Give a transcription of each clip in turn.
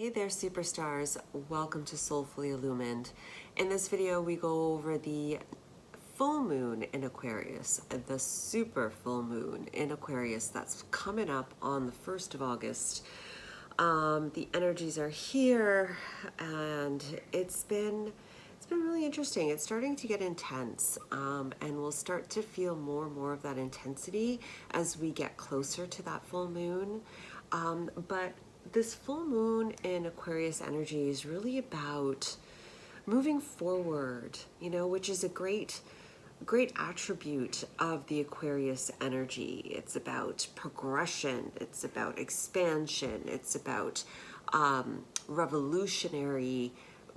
Hey there, superstars. Welcome to Soulfully Illumined. In this video, we go over the full moon in Aquarius, the super full moon in Aquarius that's coming up on the 1st of August. The energies are here, and it's been really interesting. It's starting to get intense, and we'll start to feel more and more of that intensity as we get closer to that full moon. But this full moon in Aquarius energy is really about moving forward, which is a great attribute of the Aquarius energy. It's about progression, it's about expansion, it's about revolutionary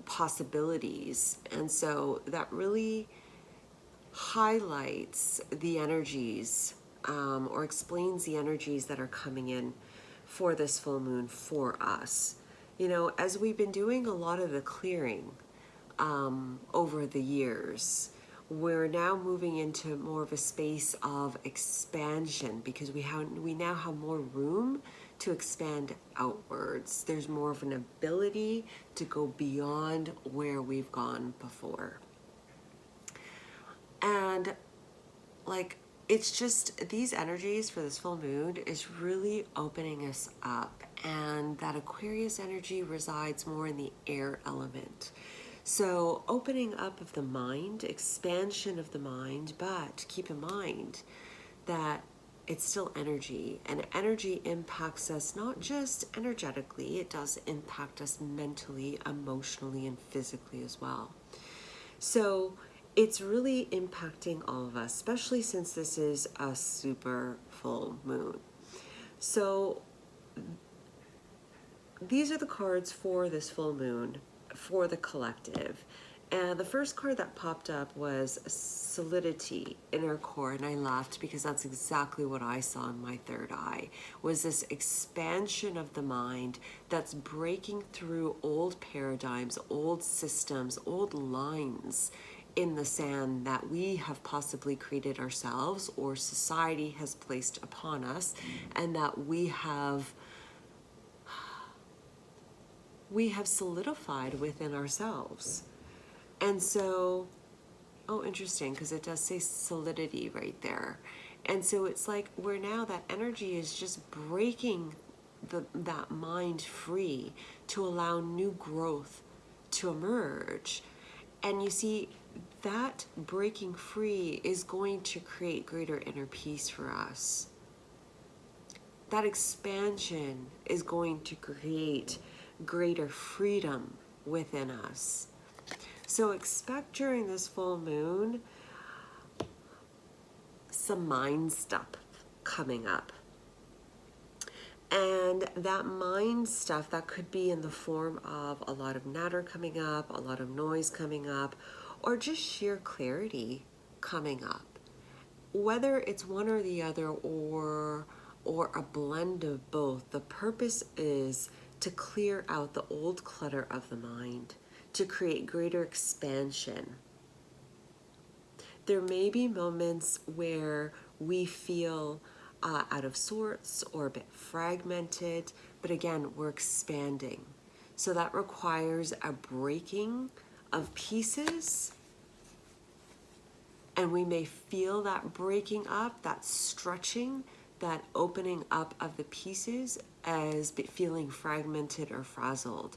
possibilities. And so that really highlights the energies or explains the energies that are coming in for this full moon for us. As we've been doing a lot of the clearing over the years, we're now moving into more of a space of expansion because we now have more room to expand outwards. There's more of an ability to go beyond where we've gone before. And it's just these energies for this full moon is really opening us up, and that Aquarius energy resides more in the air element. So opening up of the mind, expansion of the mind, but keep in mind that it's still energy, and energy impacts us not just energetically, it does impact us mentally, emotionally, and physically as well. So it's really impacting all of us, especially since this is a super full moon. So these are the cards for this full moon for the collective. And the first card that popped up was solidity, inner core, and I laughed because that's exactly what I saw in my third eye, was this expansion of the mind that's breaking through old paradigms, old systems, old lines in the sand that we have possibly created ourselves or society has placed upon us, and that we have solidified within ourselves. And so, oh, interesting, because it does say solidity right there. And so it's like we're now, that energy is just breaking that mind free to allow new growth to emerge. And you see, that breaking free is going to create greater inner peace for us. That expansion is going to create greater freedom within us. So expect during this full moon some mind stuff coming up. And that mind stuff, that could be in the form of a lot of natter coming up, a lot of noise coming up, or just sheer clarity coming up. Whether it's one or the other or a blend of both, the purpose is to clear out the old clutter of the mind, to create greater expansion. There may be moments where we feel out of sorts or a bit fragmented, but again, we're expanding. So that requires a breaking of pieces, and we may feel that breaking up, that stretching, that opening up of the pieces as feeling fragmented or frazzled.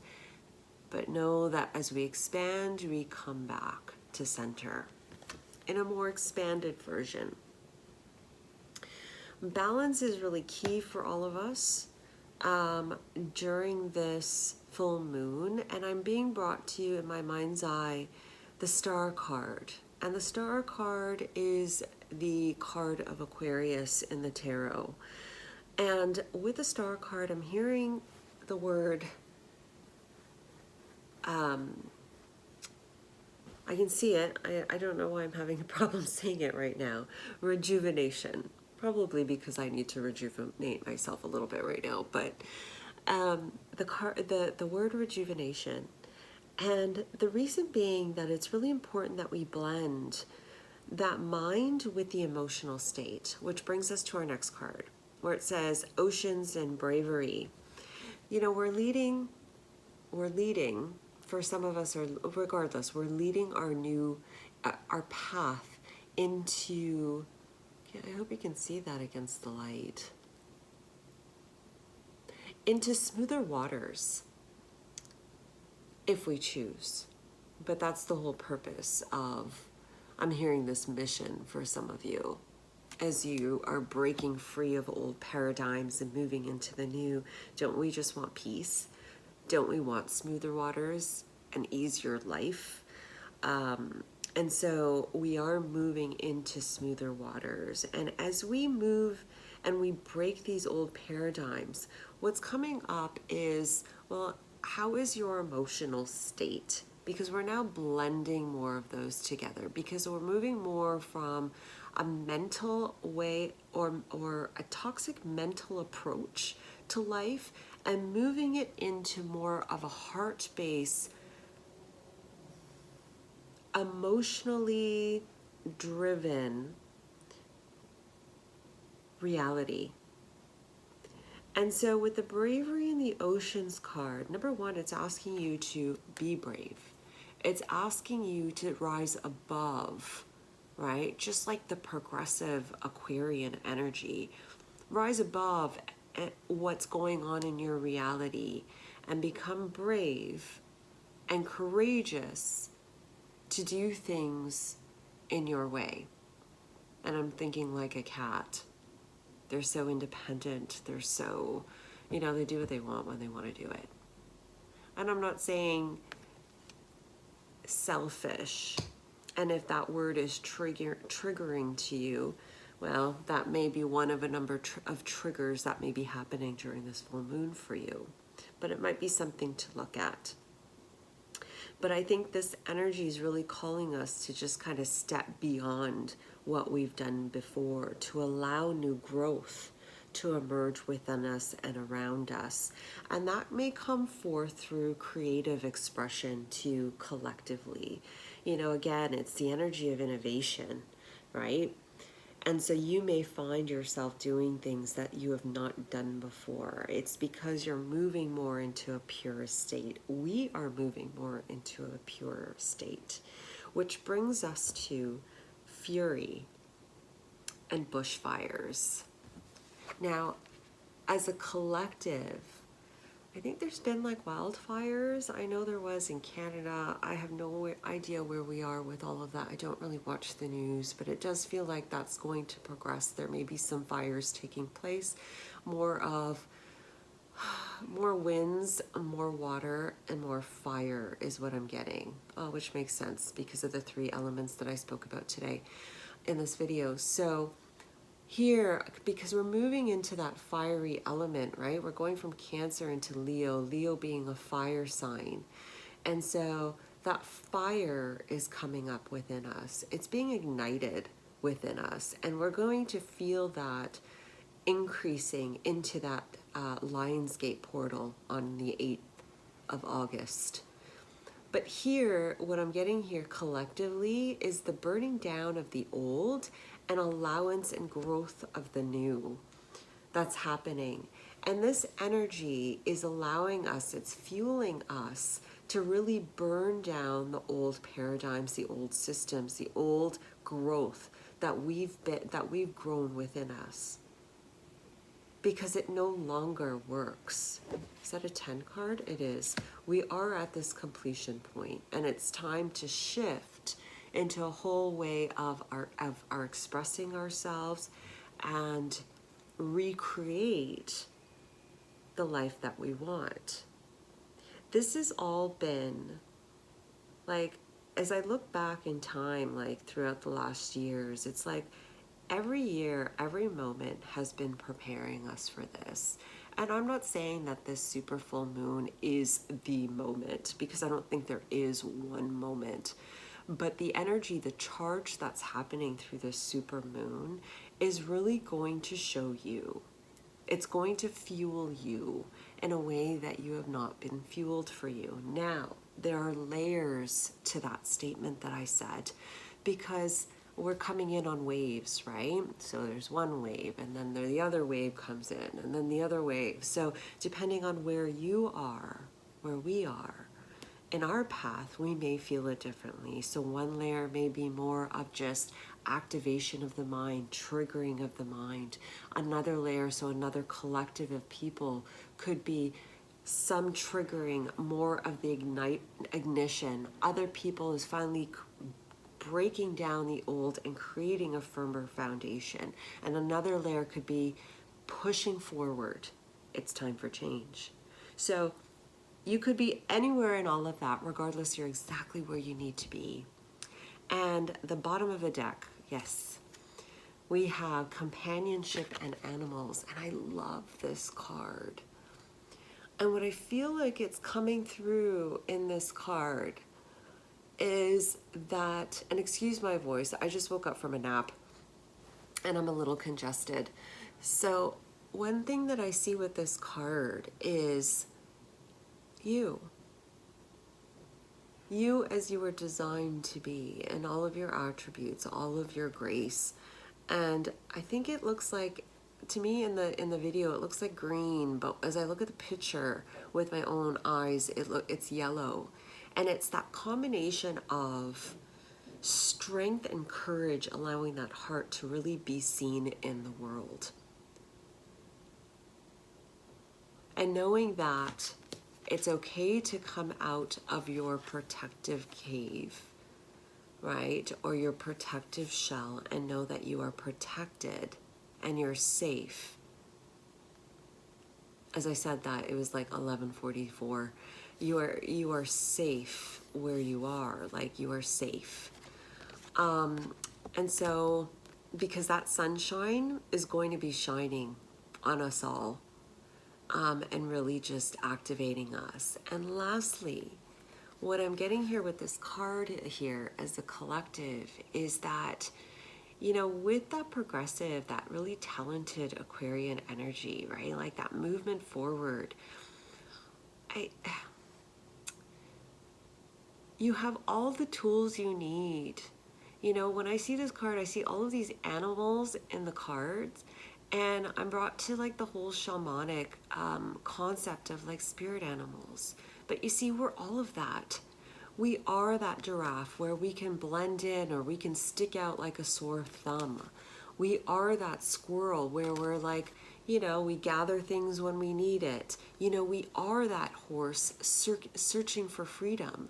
But know that as we expand, we come back to center in a more expanded version. Balance is really key for all of us during this full moon, and I'm being brought to you in my mind's eye the Star card. And the Star card is the card of Aquarius in the tarot. And with the Star card, I'm hearing the word, I can see it. I don't know why I'm having a problem saying it right now. Rejuvenation. Probably because I need to rejuvenate myself a little bit right now. But the word rejuvenation. And the reason being that it's really important that we blend that mind with the emotional state, which brings us to our next card, where it says oceans and bravery. We're leading we're leading, for some of us, or regardless, we're leading our path into, I hope you can see that against the light, into smoother waters, if we choose. But that's the whole purpose of, I'm hearing this mission for some of you, as you are breaking free of old paradigms and moving into the new. Don't we just want peace? Don't we want smoother waters, an easier life? And so we are moving into smoother waters. And as we move and we break these old paradigms, what's coming up is, well, how is your emotional state? Because we're now blending more of those together, because we're moving more from a mental way or a toxic mental approach to life and moving it into more of a heart-based, emotionally driven reality. And so with the Bravery in the Oceans card, number one, it's asking you to be brave. It's asking you to rise above, right? Just like the progressive Aquarian energy. Rise above what's going on in your reality and become brave and courageous to do things in your way. And I'm thinking like a cat. They're so independent. They're so, they do what they want when they want to do it. And I'm not saying selfish. And if that word is triggering to you, well, that may be one of a number of triggers that may be happening during this full moon for you. But it might be something to look at. But I think this energy is really calling us to just kind of step beyond what we've done before, to allow new growth to emerge within us and around us. And that may come forth through creative expression too, collectively. Again, it's the energy of innovation, right? And so you may find yourself doing things that you have not done before. It's because you're moving more into a pure state. We are moving more into a pure state, which brings us to fury and bushfires. Now, as a collective, I think there's been like wildfires. I know there was in Canada. I have no idea where we are with all of that. I don't really watch the news, but it does feel like that's going to progress. There may be some fires taking place, more winds, more water, and more fire is what I'm getting, which makes sense because of the 3 elements that I spoke about today in this video. So here, because we're moving into that fiery element, right? We're going from Cancer into Leo, Leo being a fire sign. And so that fire is coming up within us. It's being ignited within us. And we're going to feel that increasing into that Lionsgate portal on the 8th of August. But here, what I'm getting here collectively is the burning down of the old and allowance and growth of the new that's happening. And this energy is allowing us, it's fueling us to really burn down the old paradigms, the old systems, the old growth that we've grown within us. Because it no longer works. Is that a 10 card? It is. We are at this completion point, and it's time to shift into a whole way of our expressing ourselves and recreate the life that we want. This has all been, like, as I look back in time, like throughout the last years, it's like every year, every moment has been preparing us for this. And I'm not saying that this super full moon is the moment, because I don't think there is one moment. But the energy, the charge that's happening through this super moon is really going to show you. It's going to fuel you in a way that you have not been fueled for you. Now, there are layers to that statement that I said, because we're coming in on waves, right? So there's one wave, and then the other wave comes in, and then the other wave. So depending on where you are where we are. In our path, we may feel it differently. So one layer may be more of just activation of the mind, triggering of the mind. Another layer, so another collective of people, could be some triggering, more of the ignition. Other people is finally breaking down the old and creating a firmer foundation. And another layer could be pushing forward. It's time for change. So you could be anywhere in all of that, regardless, you're exactly where you need to be. And the bottom of the deck, yes, we have companionship and animals. And I love this card. And what I feel like it's coming through in this card is that, and excuse my voice, I just woke up from a nap and I'm a little congested. So one thing that I see with this card is you. You as you were designed to be, and all of your attributes, all of your grace. And I think it looks like, to me in the video, it looks like green, but as I look at the picture with my own eyes, it's yellow. And it's that combination of strength and courage, allowing that heart to really be seen in the world. And knowing that it's okay to come out of your protective cave, right? Or your protective shell, and know that you are protected and you're safe. As I said that, it was like 11:44. You are safe where you are, like you are safe. And so, because that sunshine is going to be shining on us all, and really just activating us. And lastly, what I'm getting here with this card here as a collective is that, you know, with that progressive, that really talented Aquarian energy, right? Like that movement forward, you have all the tools you need. You know, when I see this card, I see all of these animals in the cards, and I'm brought to like the whole shamanic concept of like spirit animals. But you see, we're all of that. We are that giraffe where we can blend in, or we can stick out like a sore thumb. We are that squirrel where we're like, you know, we gather things when we need it. You know, we are that horse searching for freedom.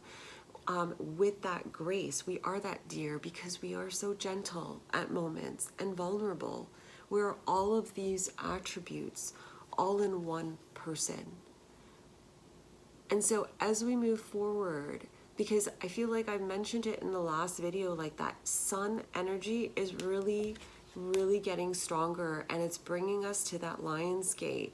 With that grace, we are that deer because we are so gentle at moments and vulnerable. We're all of these attributes all in one person. And so as we move forward, because I feel like I mentioned it in the last video, like that sun energy is really, really getting stronger, and it's bringing us to that lion's gate.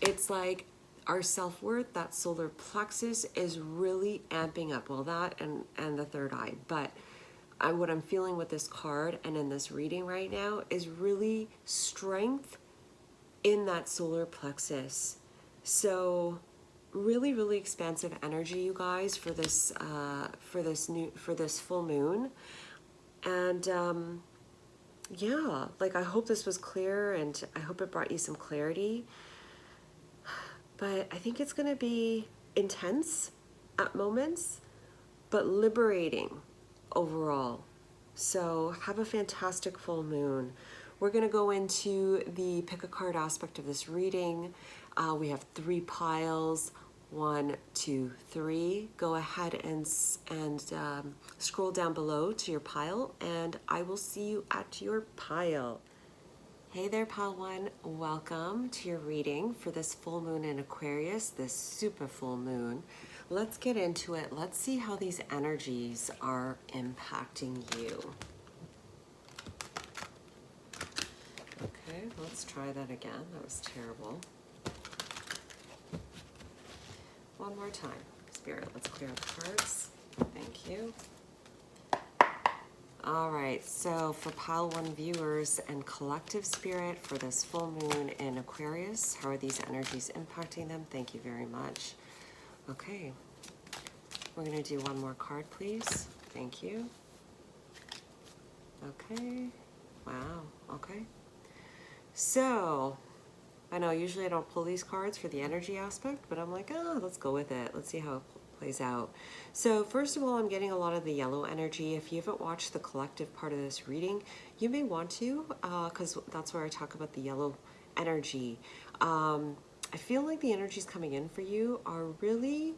It's like our self-worth, that solar plexus is really amping up. Well, that and the third eye. But what I'm feeling with this card and in this reading right now is really strength in that solar plexus. So really, really expansive energy, you guys, for this full moon. And yeah, like I hope this was clear, and I hope it brought you some clarity. But I think it's going to be intense at moments, but liberating overall. So have a fantastic full moon. We're going to go into the pick a card aspect of this reading. We have 3 piles. 1, 2, 3. Go ahead and scroll down below to your pile, and I will see you at your pile. Hey there, Pile 1. Welcome to your reading for this full moon in Aquarius, this super full moon. Let's get into it. Let's see how these energies are impacting you. Okay, let's try that again. That was terrible. One more time. Spirit, let's clear out the cards. Thank you. All right, so for Pile 1 viewers and collective spirit for this full moon in Aquarius, how are these energies impacting them? Thank you very much. Okay, we're going to do one more card, please. Thank you. Okay, wow, okay. So, I know usually I don't pull these cards for the energy aspect, but I'm like, oh, let's go with it. Let's see how it plays out. So first of all, I'm getting a lot of the yellow energy. If you haven't watched the collective part of this reading, you may want to, because that's where I talk about the yellow energy. I feel like the energies coming in for you are really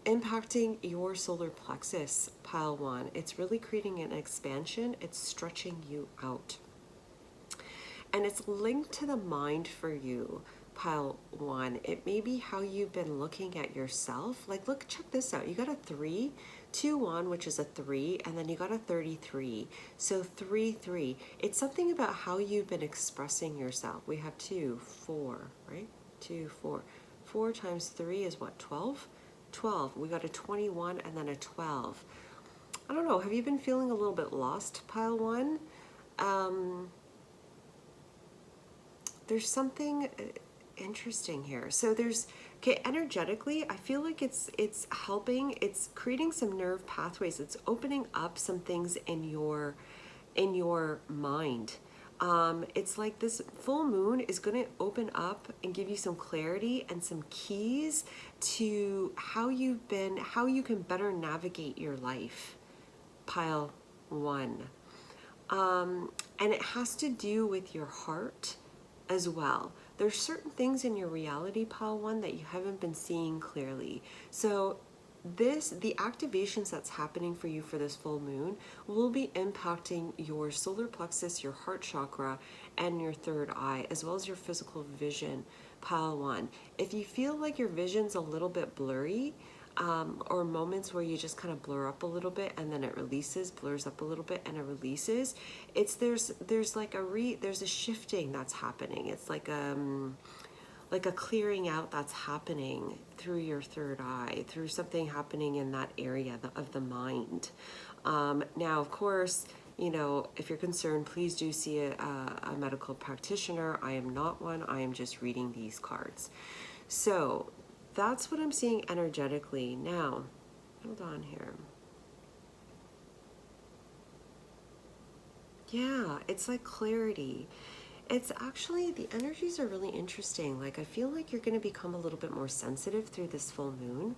impacting your solar plexus, pile 1. It's really creating an expansion. It's stretching you out. And it's linked to the mind for you, pile 1. It may be how you've been looking at yourself. Like, look, check this out. You got a 3, 2, 1, which is a 3, and then you got a 33. So 3, 3. It's something about how you've been expressing yourself. We have 2, 4, right? 2, 4. 4 times 3 is what, 12? 12. We got a 21 and then a 12. I don't know. Have you been feeling a little bit lost, pile 1? There's something interesting here. So there's, okay, energetically, I feel like it's helping, it's creating some nerve pathways. It's opening up some things in your mind. It's like this full moon is going to open up and give you some clarity and some keys to how you can better navigate your life, pile 1. And it has to do with your heart as well. There's certain things in your reality, pile 1, that you haven't been seeing clearly. So the activations that's happening for you for this full moon will be impacting your solar plexus, your heart chakra, and your third eye, as well as your physical vision, pile 1. If you feel like your vision's a little bit blurry, or moments where you just kind of blur up a little bit and then it releases, blurs up a little bit and it releases, there's like there's a shifting that's happening. It's like a clearing out that's happening through your third eye, through something happening in that area of the mind. Now, of course, you know, if you're concerned, please do see a medical practitioner. I am not one. I am just reading these cards. So that's what I'm seeing energetically. Now, hold on here. Yeah, it's like clarity. It's actually, the energies are really interesting. Like, I feel like you're going to become a little bit more sensitive through this full moon,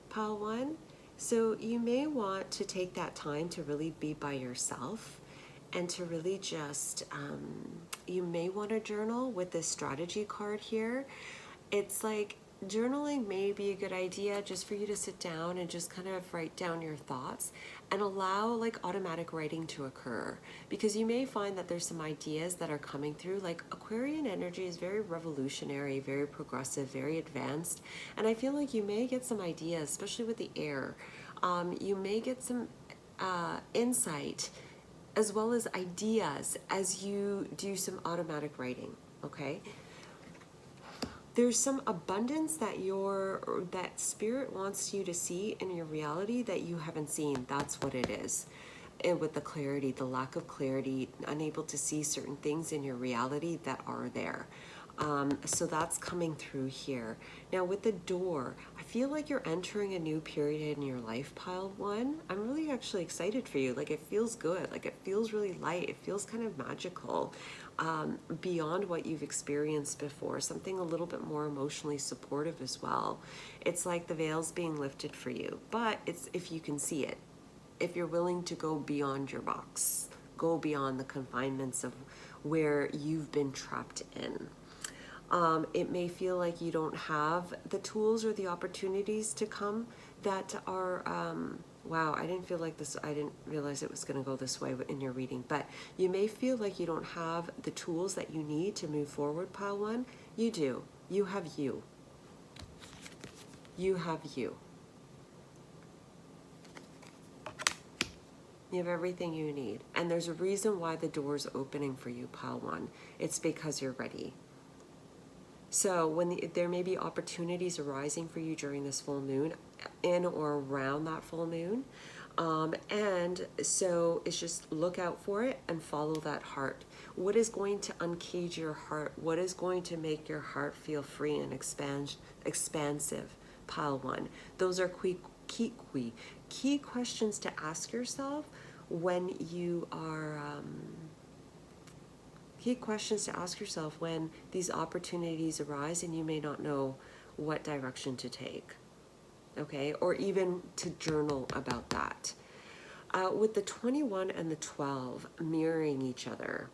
pile 1. So you may want to take that time to really be by yourself and to really just, you may want to journal with this strategy card here. It's like, journaling may be a good idea just for you to sit down and just kind of write down your thoughts and allow like automatic writing to occur, because you may find that there's some ideas that are coming through. Like, Aquarian energy is very revolutionary, very progressive, very advanced, and I feel like you may get some ideas, especially with the air. You may get some insight as well as ideas as you do some automatic writing, okay? There's some abundance that that spirit wants you to see in your reality that you haven't seen. That's what it is. And with the clarity, the lack of clarity, unable to see certain things in your reality that are there. So that's coming through here. Now with the door, I feel like you're entering a new period in your life, pile 1. I'm really actually excited for you. Like, it feels good. Like, it feels really light. It feels kind of magical, beyond what you've experienced before. Something a little bit more emotionally supportive as well. It's like the veil's being lifted for you, but it's if you can see it. If you're willing to go beyond your box, go beyond the confinements of where you've been trapped in. It may feel like you don't have the tools or the opportunities to come that are, wow, I didn't realize it was going to go this way in your reading, but you may feel like you don't have the tools that you need to move forward, pile 1. You do. You have you. You have you. You have everything you need. And there's a reason why the door's opening for you, pile 1. It's because you're ready. So when there may be opportunities arising for you during this full moon, in or around that full moon, and so it's just look out for it and follow that heart. What is going to uncage your heart? What is going to make your heart feel free and expansive, pile 1? Those are key questions to ask yourself when you are key questions to ask yourself when these opportunities arise and you may not know what direction to take, okay? Or even to journal about that. With the 21 and the 12 mirroring each other.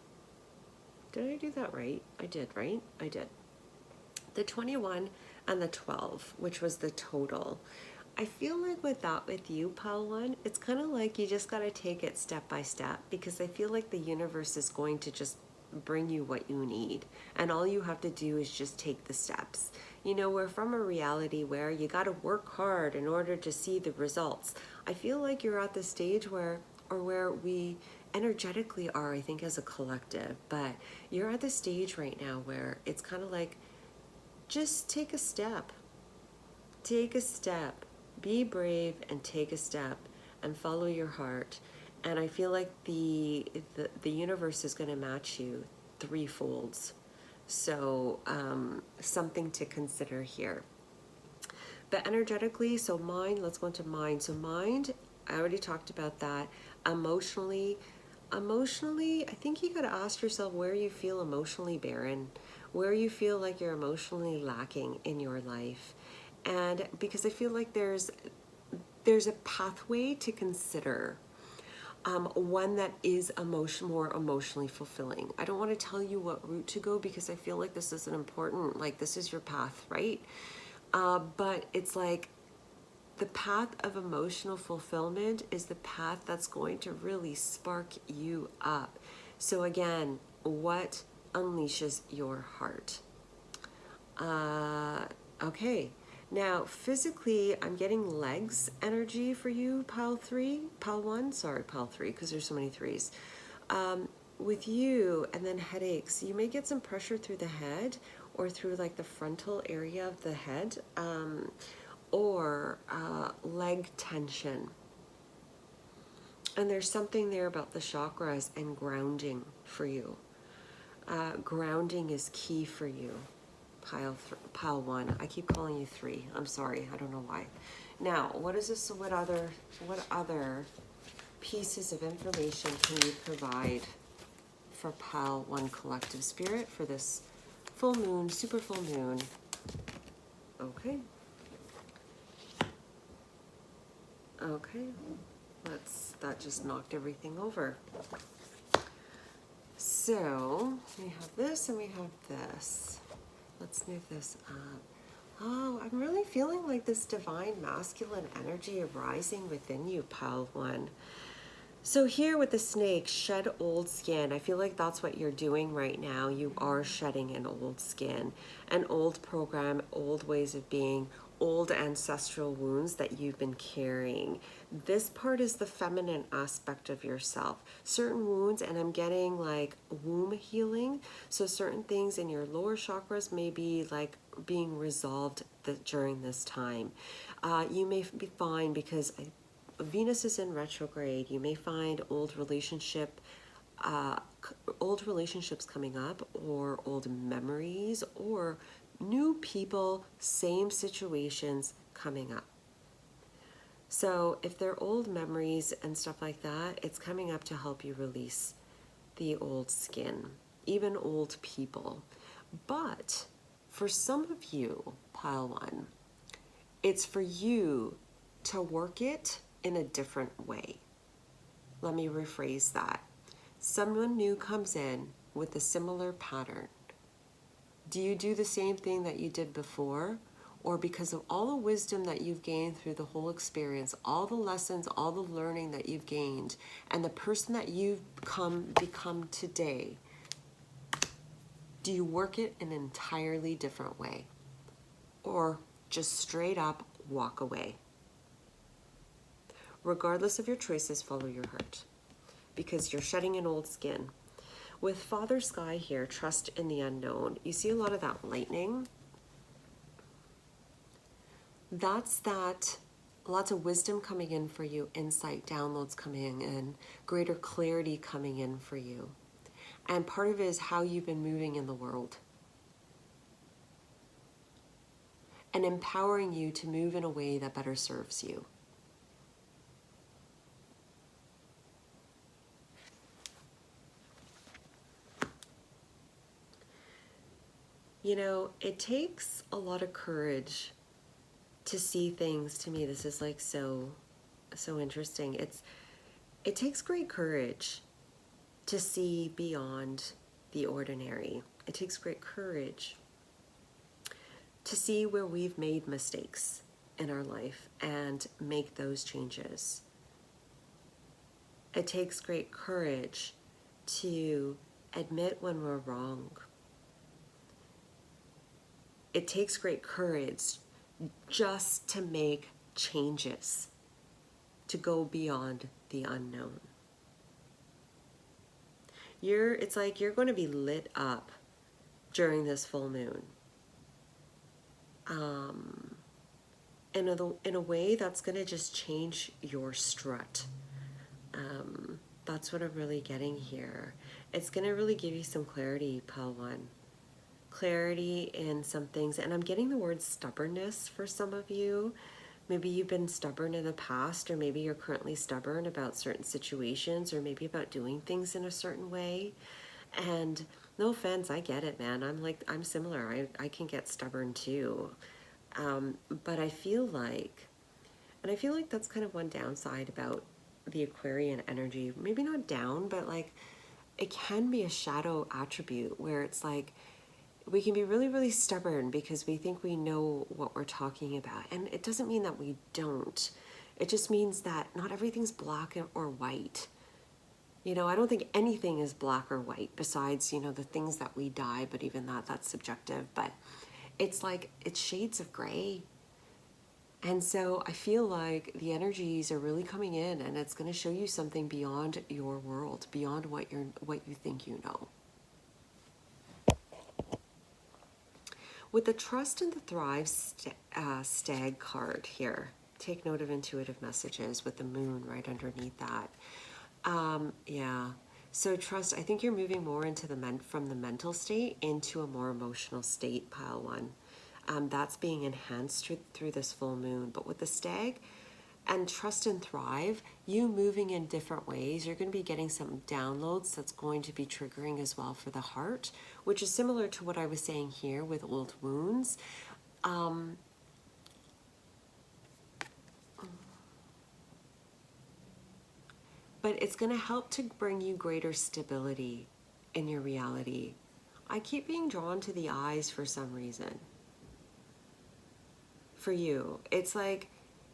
Did I do that right? I did, right? I did. The 21 and the 12, which was the total. I feel like with you, pile 1, it's kind of like you just got to take it step by step, because I feel like the universe is going to just bring you what you need. And all you have to do is just take the steps. You know, we're from a reality where you got to work hard in order to see the results. I feel like you're at the stage where we energetically are, I think, as a collective, but you're at the stage right now where it's kind of like, just take a step. Take a step. Be brave and take a step and follow your heart. And I feel like the universe is going to match you threefolds. So something to consider here. But energetically, so mind, let's go into mind. So mind, I already talked about that. Emotionally, I think you got to ask yourself where you feel emotionally barren, where you feel like you're emotionally lacking in your life. And because I feel like there's a pathway to consider, one that is more emotionally fulfilling. I don't want to tell you what route to go because I feel like this isn't important, like this is your path, right? But it's like the path of emotional fulfillment is the path that's going to really spark you up. So again, what unleashes your heart? Okay. Now, physically, I'm getting legs energy for you, pile 1, sorry, pile 3, because there's so many 3s. With you, and then headaches, you may get some pressure through the head or through like the frontal area of the head, or leg tension. And there's something there about the chakras and grounding for you. Grounding is key for you. Pile 1. I keep calling you 3. I'm sorry. I don't know why. Now, what is this? What other pieces of information can you provide for pile 1 collective spirit for this full moon, super full moon? Okay. Okay. That just knocked everything over. So we have this and we have this. Let's move this up. Oh, I'm really feeling like this divine masculine energy arising within you, pile 1. So here with the snake, shed old skin. I feel like that's what you're doing right now. You are shedding an old skin, an old program, old ways of being, old ancestral wounds that you've been carrying. This part is the feminine aspect of yourself. Certain wounds, and I'm getting like womb healing. So certain things in your lower chakras may be like being resolved during this time. You may be fine because Venus is in retrograde. You may find old relationships coming up, or old memories, or new people, same situations coming up. So if they're old memories and stuff like that, it's coming up to help you release the old skin, even old people. But for some of you, pile 1, it's for you to work it in a different way. Let me rephrase that. Someone new comes in with a similar pattern. Do you do the same thing that you did before? Or because of all the wisdom that you've gained through the whole experience, all the lessons, all the learning that you've gained, and the person that you've become today, do you work it in an entirely different way? Or just straight up walk away? Regardless of your choices, follow your heart, because you're shedding an old skin. With Father Sky here, trust in the unknown. You see a lot of that lightning. That's that, lots of wisdom coming in for you, insight, downloads coming in, greater clarity coming in for you. And part of it is how you've been moving in the world. And empowering you to move in a way that better serves you. You know, it takes a lot of courage to see things. To me, this is like so interesting. It takes great courage to see beyond the ordinary. It takes great courage to see where we've made mistakes in our life and make those changes. It takes great courage to admit when we're wrong. It takes great courage just to make changes, to go beyond the unknown. It's like you're going to be lit up during this full moon. In a way that's going to just change your strut. That's what I'm really getting here. It's going to really give you some clarity, Pile 1. Clarity in some things. And I'm getting the word stubbornness for some of you. Maybe you've been stubborn in the past, or maybe you're currently stubborn about certain situations, or maybe about doing things in a certain way. And no offense, I get it, man. I'm similar. I can get stubborn too. But I feel like that's kind of one downside about the Aquarian energy. Maybe not down, but like it can be a shadow attribute where it's like we can be really, really stubborn because we think we know what we're talking about. And it doesn't mean that we don't. It just means that not everything's black or white. You know, I don't think anything is black or white besides, you know, the things that we die, but even that's subjective. But it's like, it's shades of gray. And so I feel like the energies are really coming in, and it's going to show you something beyond your world, beyond what you think you know. With the Trust and the Thrive Stag card here, take note of intuitive messages with the moon right underneath that. Yeah. So trust, I think you're moving more into from the mental state into a more emotional state, Pile 1. That's being enhanced through this full moon. But with the Stag and Trust and Thrive, you moving in different ways, you're going to be getting some downloads that's going to be triggering as well for the heart, which is similar to what I was saying here with old wounds. But it's going to help to bring you greater stability in your reality. I keep being drawn to the eyes for some reason. For you, it's like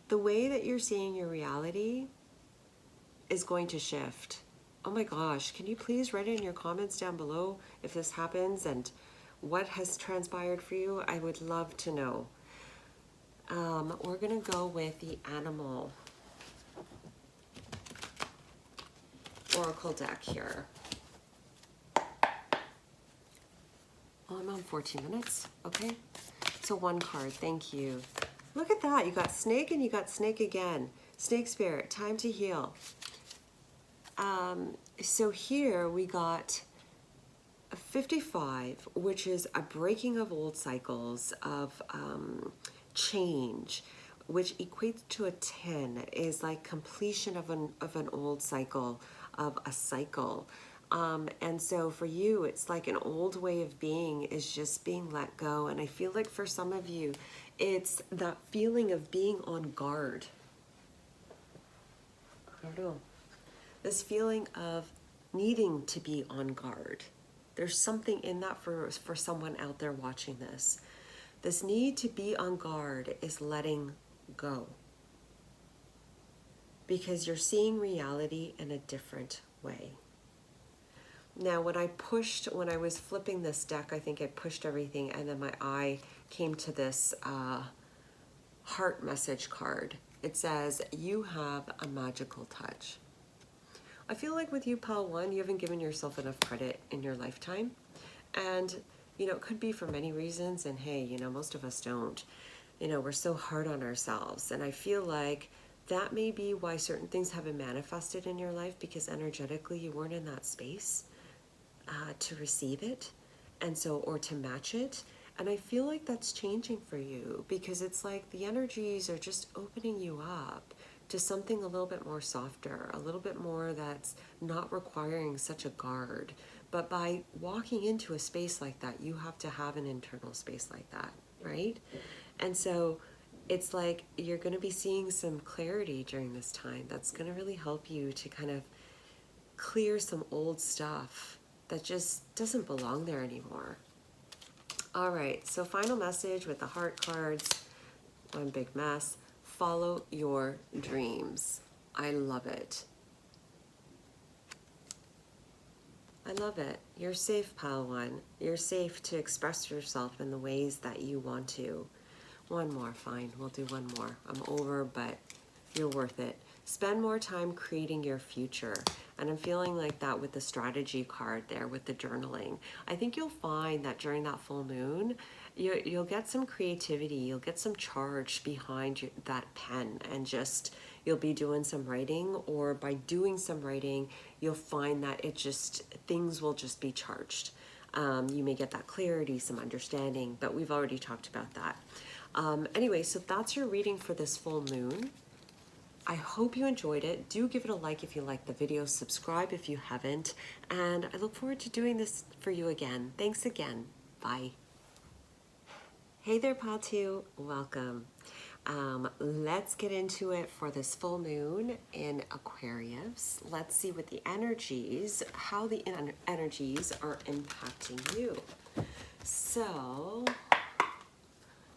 the way that you're seeing your reality is going to shift. Oh my gosh, can you please write in your comments down below if this happens and what has transpired for you? I would love to know. We're going to go with the animal oracle deck here. Oh, I'm on 14 minutes. Okay. So one card. Thank you. Look at that. You got snake and you got snake again. Snake spirit. Time to heal. So here we got a 55, which is a breaking of old cycles of change, which equates to a 10, is like completion of an old cycle, of a cycle. And so for you, it's like an old way of being is just being let go. And I feel like for some of you, it's that feeling of being on guard. I don't know. This feeling of needing to be on guard. There's something in that for someone out there watching this. This need to be on guard is letting go. Because you're seeing reality in a different way. Now, when I was flipping this deck, I think I pushed everything, and then my eye came to this heart message card. It says, you have a magical touch. I feel like with you, Pile 1, you haven't given yourself enough credit in your lifetime. And, you know, it could be for many reasons, and hey, you know, most of us don't. You know, we're so hard on ourselves, and I feel like that may be why certain things haven't manifested in your life, because energetically you weren't in that space to receive it, and so, or to match it. And I feel like that's changing for you, because it's like the energies are just opening you up to something a little bit more softer, a little bit more that's not requiring such a guard, But by walking into a space like that, you have to have an internal space like that, right? And so it's like you're going to be seeing some clarity during this time that's going to really help you to kind of clear some old stuff that just doesn't belong there anymore. All right, so final message with the heart cards, one big mess. Follow your dreams. I love it. I love it. You're safe, pile one. You're safe to express yourself in the ways that you want to. One more, fine. We'll do one more. I'm over, but you're worth it. Spend more time creating your future. And I'm feeling like that with the strategy card there, with the journaling. I think you'll find that during that full moon, you'll get some creativity. You'll get some charge behind that pen, and just you'll be doing some writing, or by doing some writing, you'll find that things will just be charged. You may get that clarity, some understanding, but we've already talked about that. Anyway, so that's your reading for this full moon. I hope you enjoyed it. Do give it a like if you liked the video, subscribe if you haven't, and I look forward to doing this for you again. Thanks again. Bye. Hey there, Pile 2. Welcome. Let's get into it for this full moon in Aquarius. Let's see what the energies, how the energies are impacting you. So,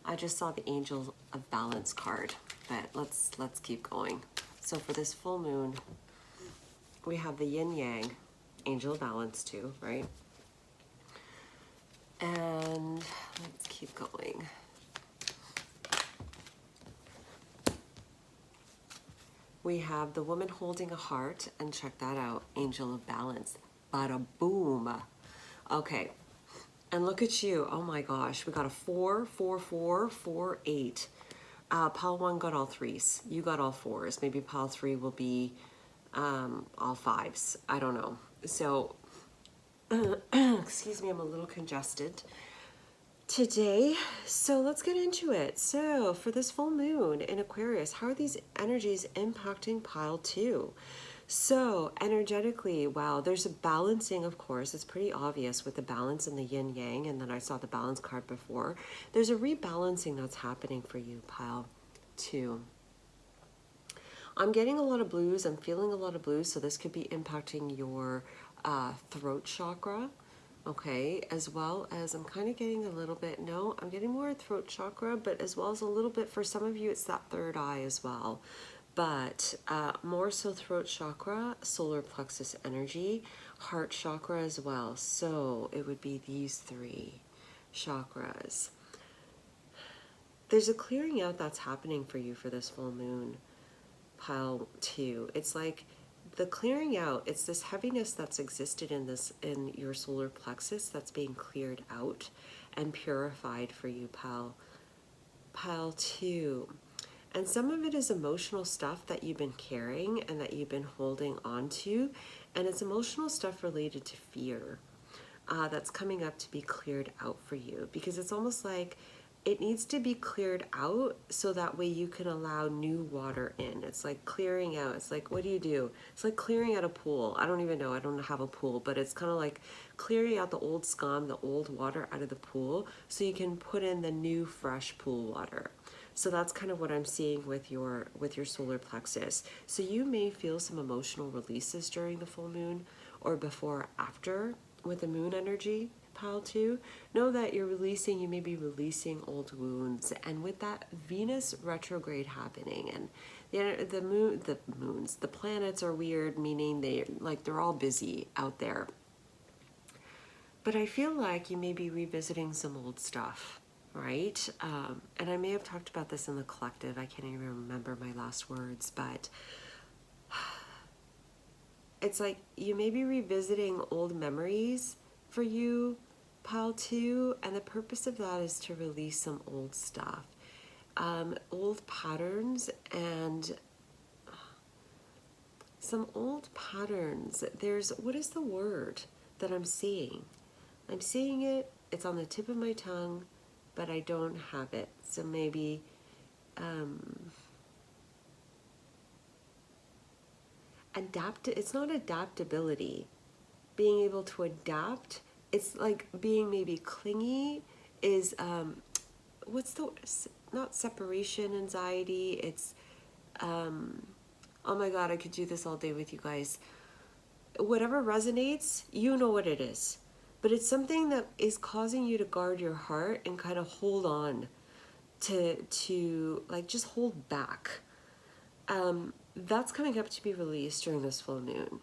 I just saw the Angel of Balance card, but let's keep going. So for this full moon, we have the yin yang, Angel of Balance too, right? And let's keep going. We have the woman holding a heart, and check that out, Angel of Balance. Bada boom. Okay. And look at you. Oh my gosh. We got a 4, 4, 4, 4, 8. Pile 1 got all 3s. You got all 4s. Maybe pile 3 will be all 5s. I don't know. So, excuse me, I'm a little congested today. So let's get into it. So for this full moon in Aquarius, how are these energies impacting pile 2? So energetically, wow, there's a balancing, of course. It's pretty obvious with the balance in the yin yang, and then I saw the balance card before. There's a rebalancing that's happening for you, pile 2. I'm getting a lot of blues. I'm feeling a lot of blues, so this could be impacting your throat chakra, okay, as well as I'm kind of getting a little bit, no, I'm getting more throat chakra, but as well as a little bit, for some of you, it's that third eye as well. But more so throat chakra, solar plexus energy, heart chakra as well. So it would be these 3 chakras. There's a clearing out that's happening for you for this full moon, pile 2. It's like the clearing out, it's this heaviness that's existed in your solar plexus that's being cleared out and purified for you, pile 2. And some of it is emotional stuff that you've been carrying and that you've been holding on to. And it's emotional stuff related to fear that's coming up to be cleared out for you. Because it's almost like it needs to be cleared out so that way you can allow new water in. It's like clearing out. It's like, what do? It's like clearing out a pool. I don't even know. I don't have a pool. But it's kind of like clearing out the old scum, the old water out of the pool so you can put in the new fresh pool water. So that's kind of what I'm seeing with your solar plexus. So you may feel some emotional releases during the full moon or before or after with the moon energy, pile 2. Know that you may be releasing old wounds. And with that Venus retrograde happening, and the planets are weird, meaning they're all busy out there. But I feel like you may be revisiting some old stuff. Right? And I may have talked about this in the collective. I can't even remember my last words, but it's like you may be revisiting old memories for you, pile 2, and the purpose of that is to release some old stuff, old patterns, and some old patterns. What is the word that I'm seeing? I'm seeing it. It's on the tip of my tongue, but I don't have it. So maybe it's not adaptability. being able to adapt. It's like being maybe clingy is, what's the, not separation anxiety, it's, oh my God, I could do this all day with you guys. Whatever resonates, you know what it is. But it's something that is causing you to guard your heart and kind of hold on to like just hold back. That's coming up to be released during this full moon.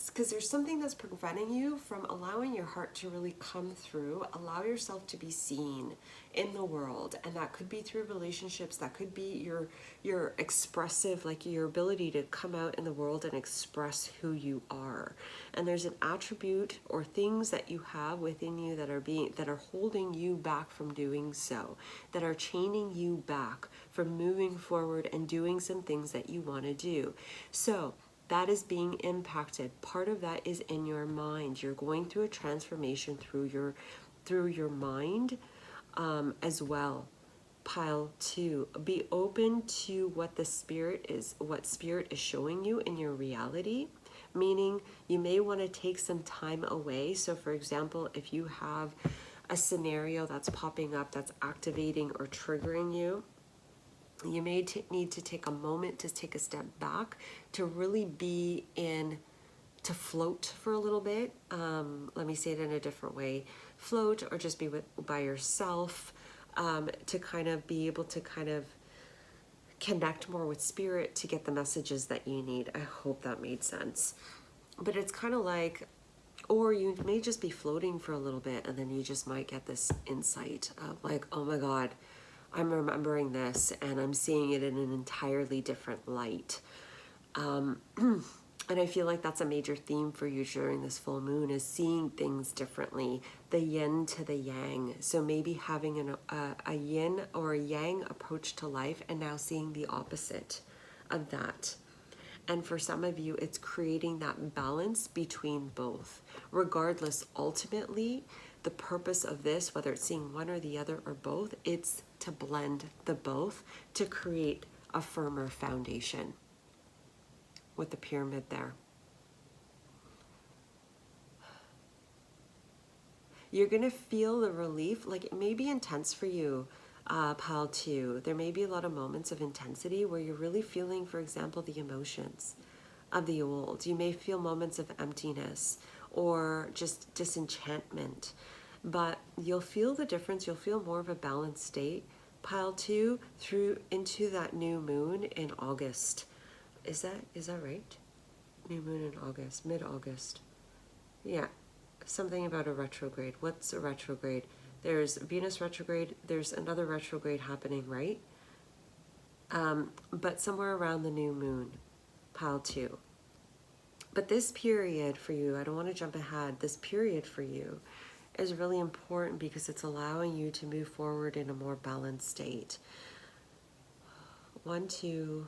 Because there's something that's preventing you from allowing your heart to really come through, allow yourself to be seen in the world. And that could be through relationships, that could be your expressive, like your ability to come out in the world and express who you are. And there's an attribute or things that you have within you that are holding you back from doing so, that are chaining you back from moving forward and doing some things that you want to do. So that is being impacted. Part of that is in your mind. You're going through a transformation through your mind as well. Pile 2. Be open to what spirit is showing you in your reality. Meaning you may want to take some time away. So for example, if you have a scenario that's popping up that's activating or triggering you, you may need to take a moment to take a step back to really be to float for a little bit. Let me say it in a different way. Float, or just be by yourself, to kind of be able to kind of connect more with spirit to get the messages that you need. I hope that made sense. But it's kind of like, or you may just be floating for a little bit and then you just might get this insight of like, oh my God, I'm remembering this and I'm seeing it in an entirely different light. And I feel like that's a major theme for you during this full moon, is seeing things differently, the yin to the yang. So maybe having a yin or a yang approach to life and now seeing the opposite of that. And for some of you, it's creating that balance between both. Regardless, ultimately, the purpose of this, whether it's seeing one or the other or both, it's to blend the both to create a firmer foundation with the pyramid there. You're going to feel the relief. Like, it may be intense for you, pile 2. There may be a lot of moments of intensity where you're really feeling, for example, the emotions of the old. You may feel moments of emptiness or just disenchantment, but you'll feel the difference. You'll feel more of a balanced state, pile 2, through into that new moon in August. Is that right? New moon in August, mid-August. Yeah, something about a retrograde. What's a retrograde? There's Venus retrograde. There's another retrograde happening, right? But somewhere around the new moon, pile 2. But this period for you, I don't want to jump ahead, this period for you is really important because it's allowing you to move forward in a more balanced state. 1, 2,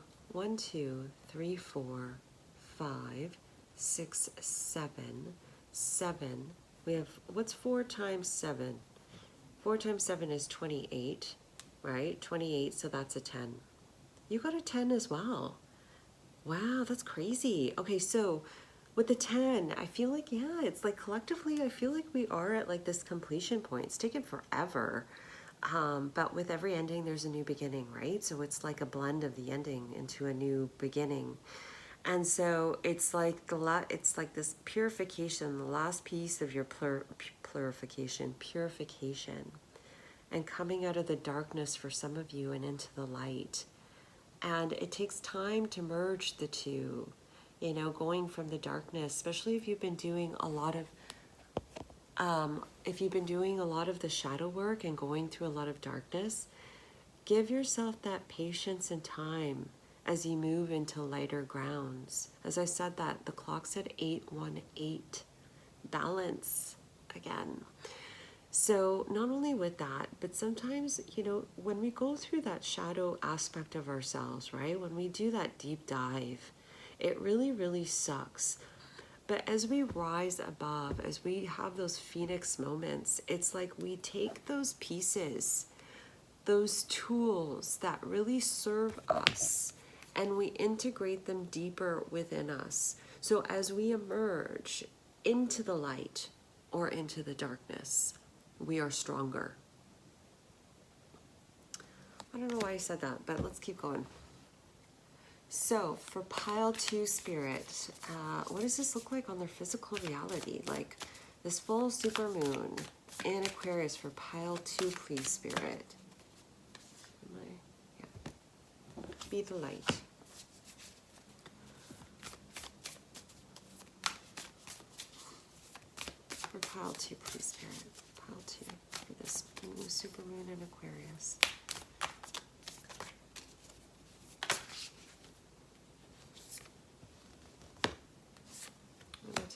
3, 4, 5, 6, 7, 7. We have, what's 4 times 7? 4 times 7 is 28, right? 28, so that's a 10. You got a 10 as well. Wow, that's crazy. Okay, so with the 10, I feel like, yeah, it's like collectively, I feel like we are at like this completion point. It's taken forever. But with every ending, there's a new beginning, right? So it's like a blend of the ending into a new beginning. And so it's like it's like this purification, the last piece of your purification, and coming out of the darkness for some of you and into the light. And it takes time to merge the two, you know, going from the darkness, especially if you've been doing a lot of the shadow work and going through a lot of darkness. Give yourself that patience and time as you move into lighter grounds. As I said, that the clock said 818, balance again. So not only with that, but sometimes, you know, when we go through that shadow aspect of ourselves, right? When we do that deep dive, it really, really sucks. But as we rise above, as we have those phoenix moments, it's like we take those pieces, those tools that really serve us, and we integrate them deeper within us. So as we emerge into the light or into the darkness, we are stronger. I don't know why I said that, but let's keep going. So for pile 2 spirit, what does this look like on their physical reality? Like this full supermoon in Aquarius for pile 2, please, spirit. Yeah. Be the light. For pile 2, please, spirit. Pile 2 for this new supermoon in Aquarius.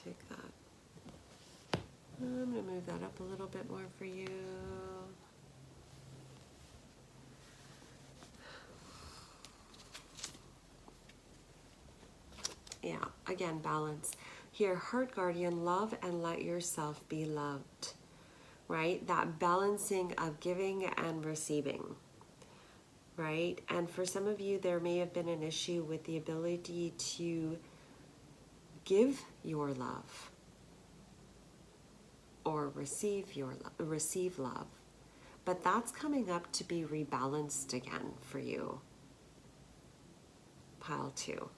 Take that. I'm going to move that up a little bit more for you. Yeah, again, balance. Here, heart guardian, love and let yourself be loved. Right? That balancing of giving and receiving. Right? And for some of you, there may have been an issue with the ability to give your love or receive love, but that's coming up to be rebalanced again for you. Pile 2.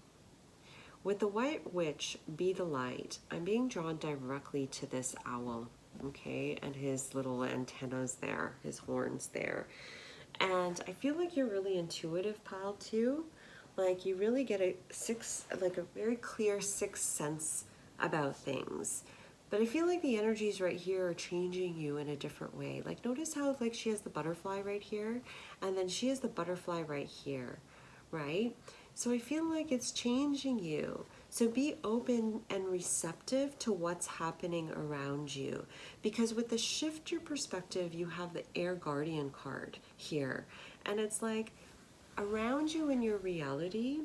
With the White Witch, be the light, I'm being drawn directly to this owl, okay, and his little antennas there, his horns there. And I feel like you're really intuitive, pile 2. Like you really get a very clear sixth sense about things. But I feel like the energies right here are changing you in a different way. Like notice how like she has the butterfly right here, and then she has the butterfly right here, right? So I feel like it's changing you. So be open and receptive to what's happening around you. Because with the shift your perspective, you have the Air Guardian card here. And it's like, around you in your reality,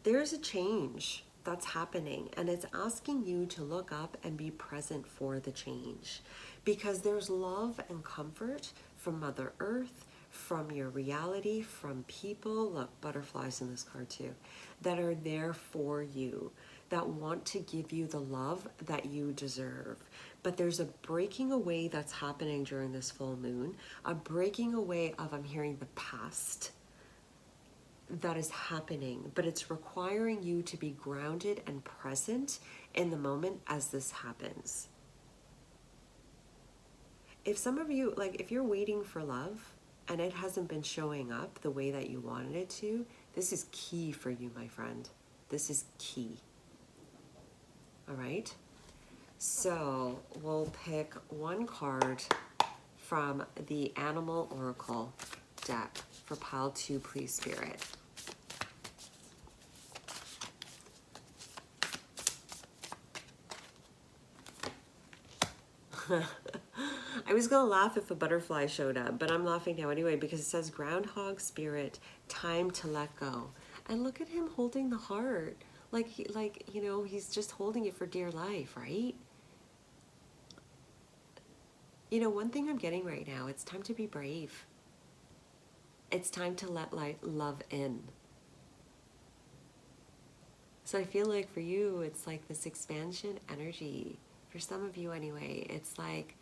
there's a change that's happening, and it's asking you to look up and be present for the change, because there's love and comfort from Mother Earth, from your reality, from people, look, butterflies in this card too, that are there for you, that want to give you the love that you deserve. But there's a breaking away that's happening during this full moon, a breaking away of, I'm hearing, the past that is happening, but it's requiring you to be grounded and present in the moment as this happens. If some of you, like if you're waiting for love and it hasn't been showing up the way that you wanted it to, this is key for you, my friend. This is key. All right? So we'll pick one card from the Animal Oracle deck for pile 2, please, Spirit. I was going to laugh if a butterfly showed up, but I'm laughing now anyway because it says Groundhog Spirit, time to let go. And look at him holding the heart. Like, you know, he's just holding it for dear life, right? You know, one thing I'm getting right now, it's time to be brave. It's time to let love in. So I feel like for you, it's like this expansion energy. For some of you anyway, it's like,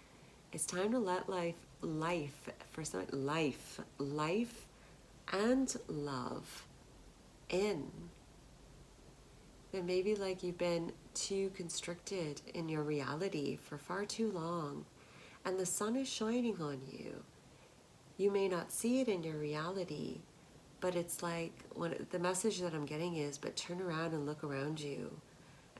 it's time to let life and love in. And maybe like you've been too constricted in your reality for far too long, and the sun is shining on you. You may not see it in your reality, but it's like, the message that I'm getting is, but turn around and look around you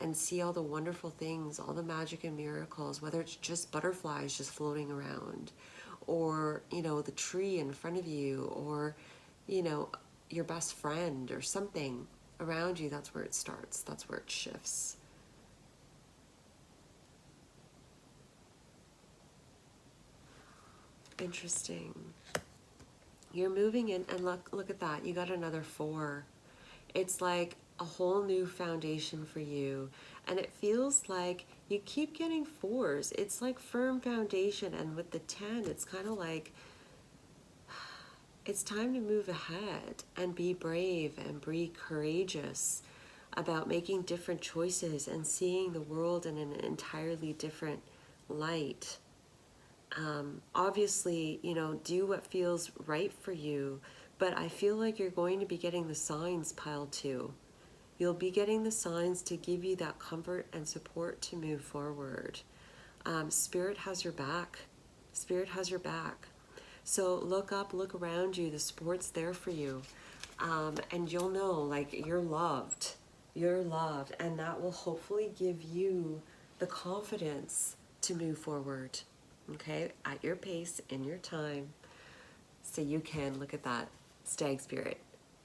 and see all the wonderful things, all the magic and miracles, whether it's just butterflies just floating around, or, you know, the tree in front of you, or, you know, your best friend or something around you. That's where it starts. That's where it shifts. Interesting. You're moving in, and look at that. You got another 4. It's like a whole new foundation for you. And it feels like you keep getting 4s. It's like firm foundation. And with the 10, it's kind of like, it's time to move ahead and be brave and be courageous about making different choices and seeing the world in an entirely different light. Obviously, you know, do what feels right for you, but I feel like you're going to be getting the signs, pile 2. You'll be getting the signs to give you that comfort and support to move forward. Spirit has your back. Spirit has your back. So look up, look around you. The support's there for you. And you'll know, like, you're loved. You're loved. And that will hopefully give you the confidence to move forward. Okay? At your pace, in your time. So you can, look at that, stag spirit,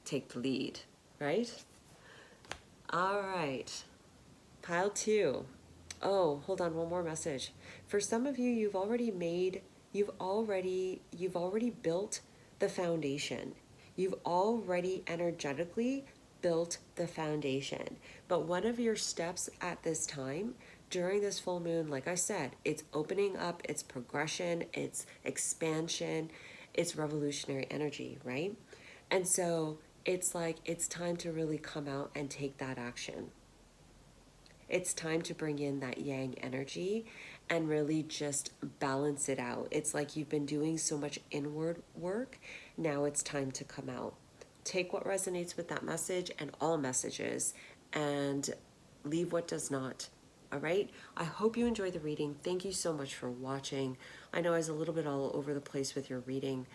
take the lead, right? All right, pile 2. Oh, hold on, one more message. For some of you, you've already built the foundation. You've already energetically built the foundation. But one of your steps at this time, during this full moon, like I said, it's opening up, it's progression, it's expansion, it's revolutionary energy, right? And so it's like, it's time to really come out and take that action. It's time to bring in that yang energy and really just balance it out. It's like you've been doing so much inward work. Now it's time to come out. Take what resonates with that message and all messages, and leave what does not. All right? I hope you enjoyed the reading. Thank you so much for watching. I know I was a little bit all over the place with your reading.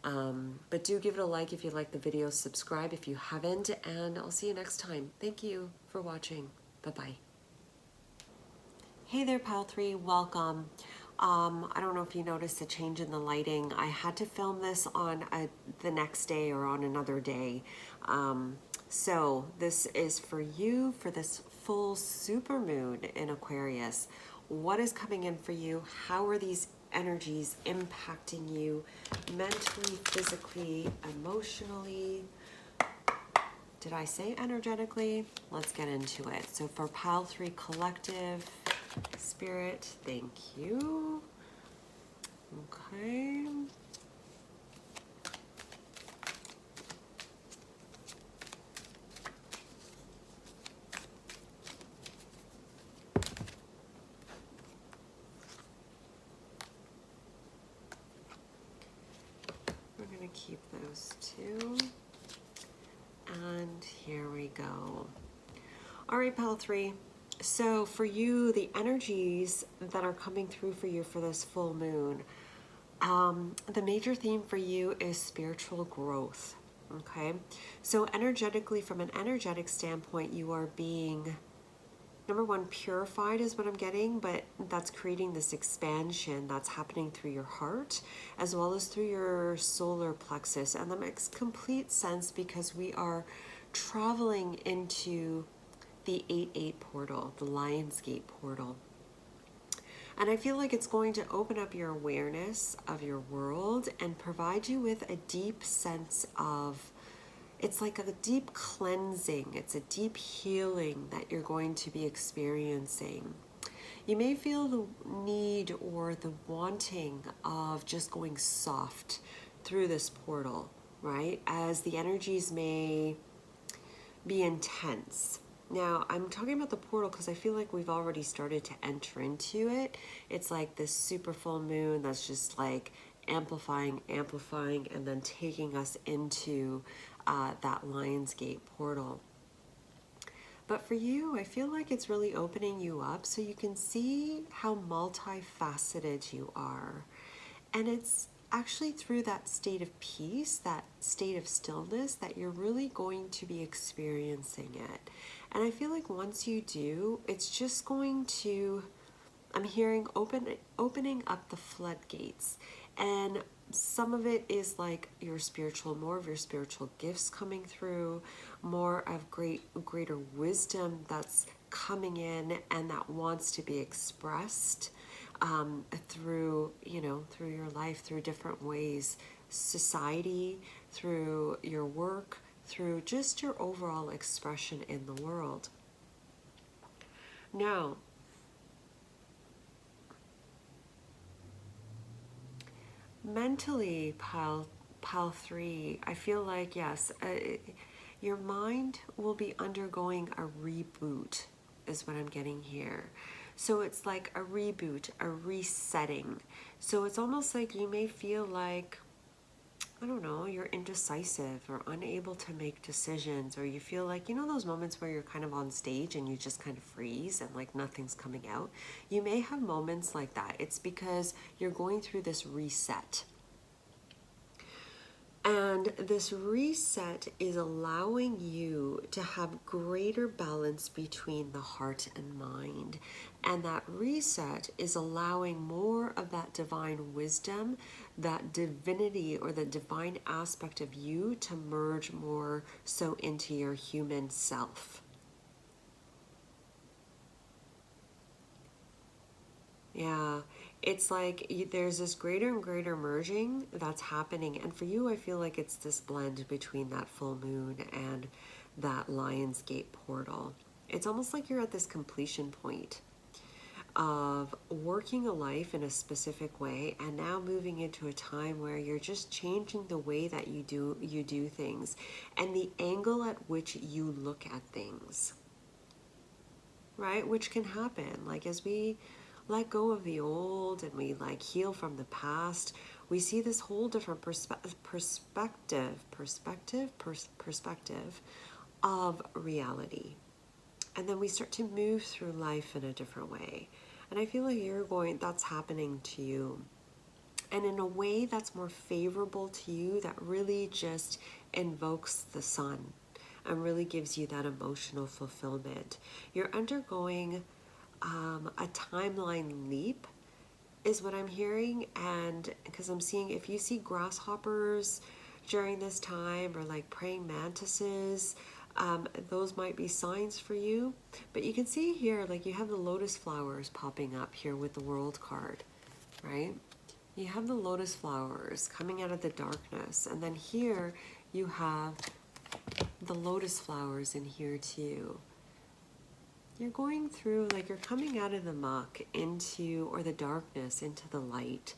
But do give it a like if you like the video, subscribe if you haven't, and I'll see you next time. Thank you for watching. Bye-bye. Hey there, pile 3, welcome. I don't know if you noticed the change in the lighting. I had to film this on the next day or on another day. So this is for you for this full supermoon in Aquarius. What is coming in for you? How are these energies impacting you mentally, physically, emotionally? Did I say energetically? Let's get into it. So for pile 3 collective, spirit, thank you. Okay. We're going to keep those 2. And here we go. All right, pile 3. So for you, the energies that are coming through for you for this full moon, the major theme for you is spiritual growth. Okay, so energetically, from an energetic standpoint, you are being, number one, purified is what I'm getting, but that's creating this expansion that's happening through your heart as well as through your solar plexus. And that makes complete sense because we are traveling into the 8-8 portal, the Lionsgate portal. And I feel like it's going to open up your awareness of your world and provide you with a deep sense of, it's like a deep cleansing, it's a deep healing that you're going to be experiencing. You may feel the need or the wanting of just going soft through this portal, right? As the energies may be intense. Now, I'm talking about the portal because I feel like we've already started to enter into it. It's like this super full moon that's just like amplifying, and then taking us into that Lionsgate portal. But for you, I feel like it's really opening you up so you can see how multifaceted you are. And it's actually through that state of peace, that state of stillness, that you're really going to be experiencing it. And I feel like once you do, it's just going to, I'm hearing opening up the floodgates. And some of it is like your spiritual, more of your spiritual gifts coming through, more of greater wisdom that's coming in and that wants to be expressed through, through your life, through different ways, society, through your work, through just your overall expression in the world. Now, mentally, pile 3, I feel like, yes, your mind will be undergoing a reboot, is what I'm getting here. So it's like a reboot, a resetting. So it's almost like you may feel like, I don't know, you're indecisive or unable to make decisions, or you feel like, you know, those moments where you're kind of on stage and you just kind of freeze and like nothing's coming out. You may have moments like that. It's because you're going through this reset. And this reset is allowing you to have greater balance between the heart and mind. And that reset is allowing more of that divine wisdom, that divinity or the divine aspect of you to merge more so into your human self. Yeah, it's like there's this greater and greater merging that's happening. And for you, I feel like it's this blend between that full moon and that Lionsgate portal. It's almost like you're at this completion point of working a life in a specific way and now moving into a time where you're just changing the way that you do things and the angle at which you look at things, right? Which can happen. Like as we let go of the old and we like heal from the past, we see this whole different perspective of reality. And then we start to move through life in a different way. And I feel like that's happening to you. And in a way that's more favorable to you, that really just invokes the sun and really gives you that emotional fulfillment. You're undergoing a timeline leap is what I'm hearing. And because I'm seeing, if you see grasshoppers during this time or like praying mantises, those might be signs for you. But you can see here, like you have the lotus flowers popping up here with the world card, right? You have the lotus flowers coming out of the darkness. And then here you have the lotus flowers in here too. You're going through, like you're coming out of the muck into, or the darkness into the light,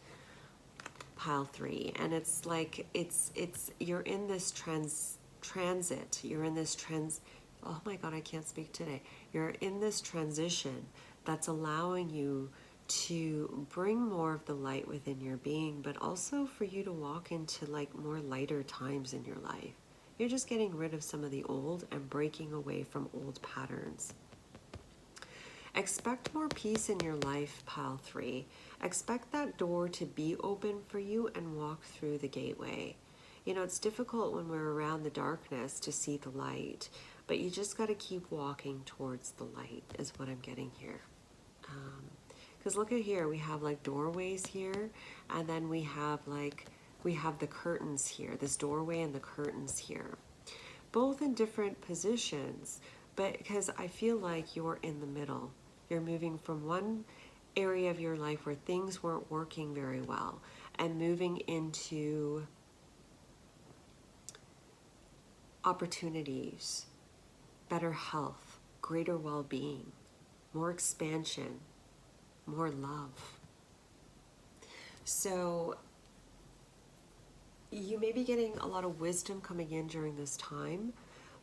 pile 3. And it's like, you're in this transit. You're in this oh my God, I can't speak today. You're in this transition that's allowing you to bring more of the light within your being, but also for you to walk into like more lighter times in your life. You're just getting rid of some of the old and breaking away from old patterns. Expect more peace in your life, pile 3. Expect that door to be open for you and walk through the gateway. You know, it's difficult when we're around the darkness to see the light, but you just got to keep walking towards the light is what I'm getting here. Because look at here, we have like doorways here, and then we have the curtains here, this doorway and the curtains here. Both in different positions, but because I feel like you're in the middle. You're moving from one area of your life where things weren't working very well and moving into opportunities, better health, greater well-being, more expansion, more love. So you may be getting a lot of wisdom coming in during this time.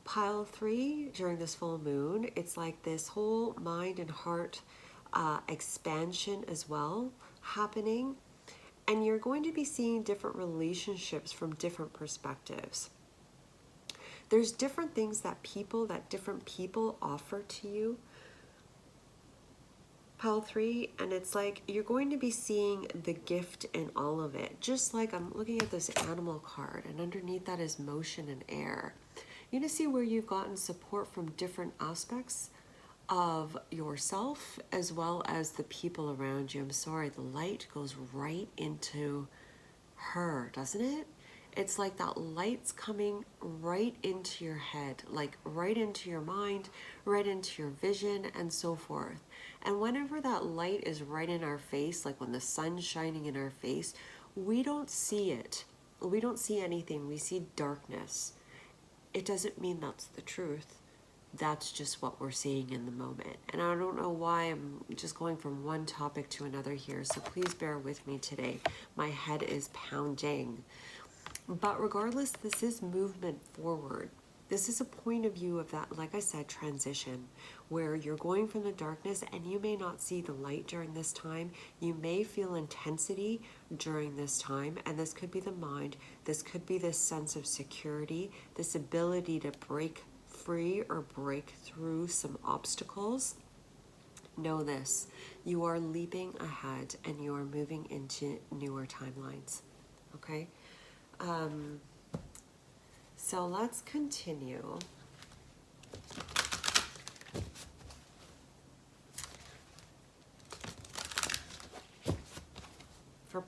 Pile 3, during this full moon, it's like this whole mind and heart expansion as well happening. And you're going to be seeing different relationships from different perspectives. There's different things that different people offer to you, pile 3, and it's like you're going to be seeing the gift in all of it. Just like I'm looking at this animal card, and underneath that is motion and air. You're going to see where you've gotten support from different aspects of yourself as well as the people around you. I'm sorry, the light goes right into her, doesn't it? It's like that light's coming right into your head, like right into your mind, right into your vision, and so forth. And whenever that light is right in our face, like when the sun's shining in our face, we don't see it. We don't see anything. We see darkness. It doesn't mean that's the truth. That's just what we're seeing in the moment. And I don't know why I'm just going from one topic to another here, so please bear with me today. My head is pounding. But regardless, this is movement forward. This is a point of view of that, like I said, transition, where you're going from the darkness and you may not see the light during this time. You may feel intensity during this time, and this could be the mind. This could be this sense of security, this ability to break free or break through some obstacles. Know this, you are leaping ahead and you are moving into newer timelines, okay? So let's continue. For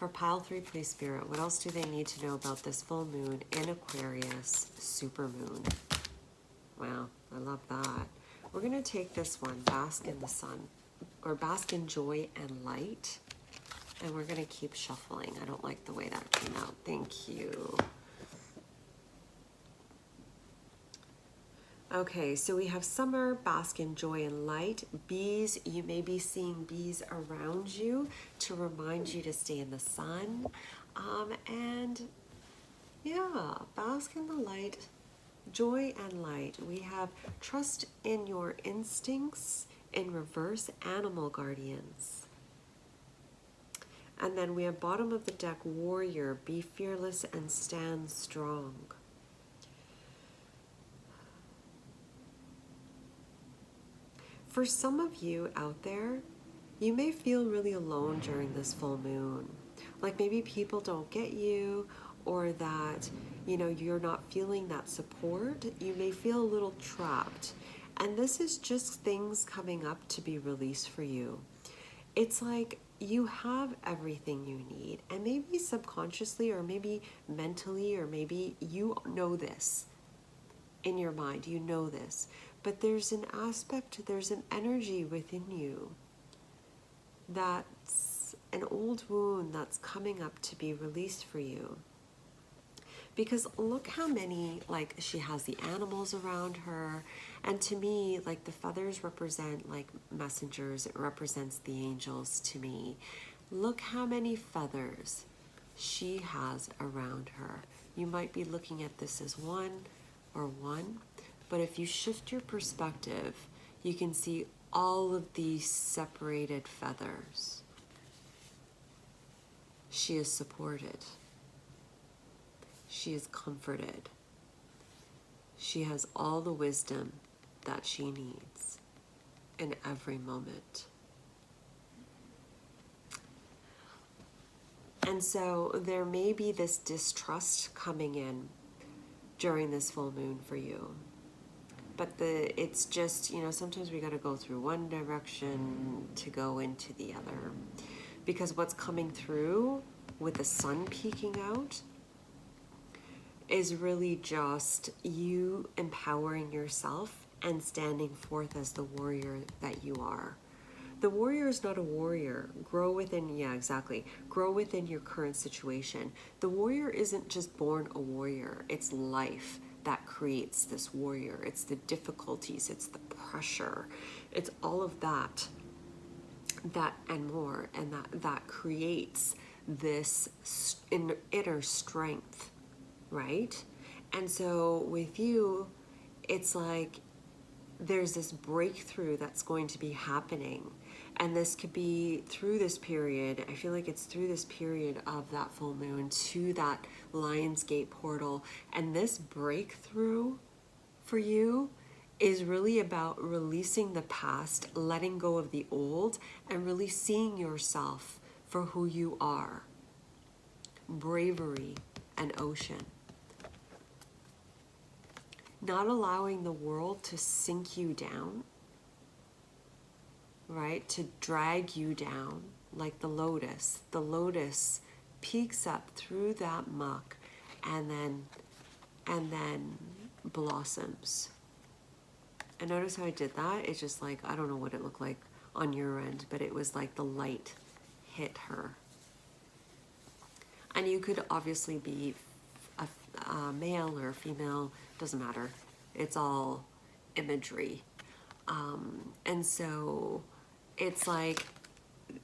pile 3, please, Spirit, what else do they need to know about this full moon in Aquarius, supermoon? Wow, I love that. We're going to take this one, bask in the sun, or bask in joy and light, and we're going to keep shuffling. I don't like the way that came out. Thank you. Okay, so we have summer, bask in joy and light. Bees, you may be seeing bees around you to remind you to stay in the sun. And yeah, bask in the light, joy and light. We have trust in your instincts, in reverse, animal guardians. And then we have bottom of the deck, warrior, be fearless and stand strong. For some of you out there, you may feel really alone during this full moon. Like maybe people don't get you, or that, you know, you're not feeling that support. You may feel a little trapped. And this is just things coming up to be released for you. It's like you have everything you need, and maybe subconsciously or maybe mentally, or maybe you know this in your mind, you know this. But there's an aspect, there's an energy within you that's an old wound that's coming up to be released for you. Because look how many, like, she has the animals around her. And to me, like, the feathers represent, like, messengers. It represents the angels to me. Look how many feathers she has around her. You might be looking at this as one, but if you shift your perspective, you can see all of these separated feathers. She is supported. She is comforted. She has all the wisdom that she needs in every moment. And so there may be this distrust coming in during this full moon for you. But it's just, you know, sometimes we got to go through one direction to go into the other. Because what's coming through with the sun peeking out is really just you empowering yourself and standing forth as the warrior that you are. The warrior is not a warrior. Grow within, yeah, exactly. Grow within your current situation. The warrior isn't just born a warrior. It's life that creates this warrior. It's the difficulties, it's the pressure, it's all of that and more, and that creates this inner strength, right? And so with you, it's like there's this breakthrough that's going to be happening. And this could be through this period. I feel like it's through this period of that full moon to that Lionsgate portal. And this breakthrough for you is really about releasing the past, letting go of the old, and really seeing yourself for who you are. Bravery and ocean. Not allowing the world to sink you down, right? To drag you down like the lotus. The lotus peeks up through that muck and then blossoms. And notice how I did that? It's just like, I don't know what it looked like on your end, but it was like the light hit her. And you could obviously be a male or a female, doesn't matter. It's all imagery. And so it's like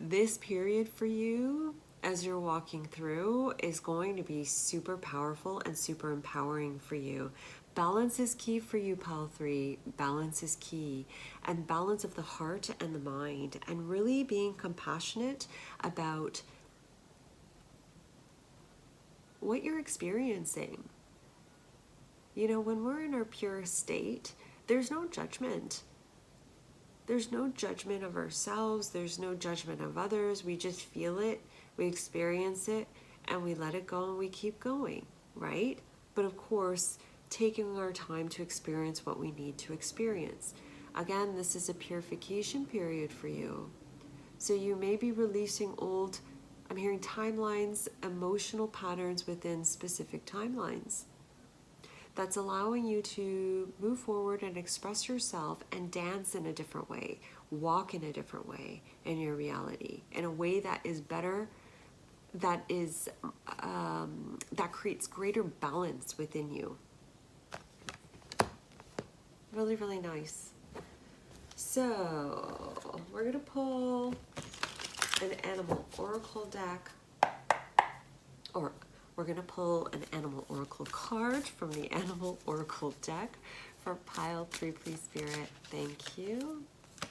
this period for you as you're walking through is going to be super powerful and super empowering for you. Balance is key for you, Pile 3. Balance is key. And balance of the heart and the mind. And really being compassionate about what you're experiencing. You know, when we're in our pure state, there's no judgment. There's no judgment of ourselves. There's no judgment of others. We just feel it, we experience it, and we let it go and we keep going, right? But of course, taking our time to experience what we need to experience. Again, this is a purification period for you. So you may be releasing old, I'm hearing timelines, emotional patterns within specific timelines. That's allowing you to move forward and express yourself and dance in a different way, walk in a different way in your reality, in a way that is better, that is that creates greater balance within you. Really, really nice. So we're gonna pull an animal oracle deck, or we're going to pull an animal oracle card from the animal oracle deck for Pile 3, please, Spirit. Thank you.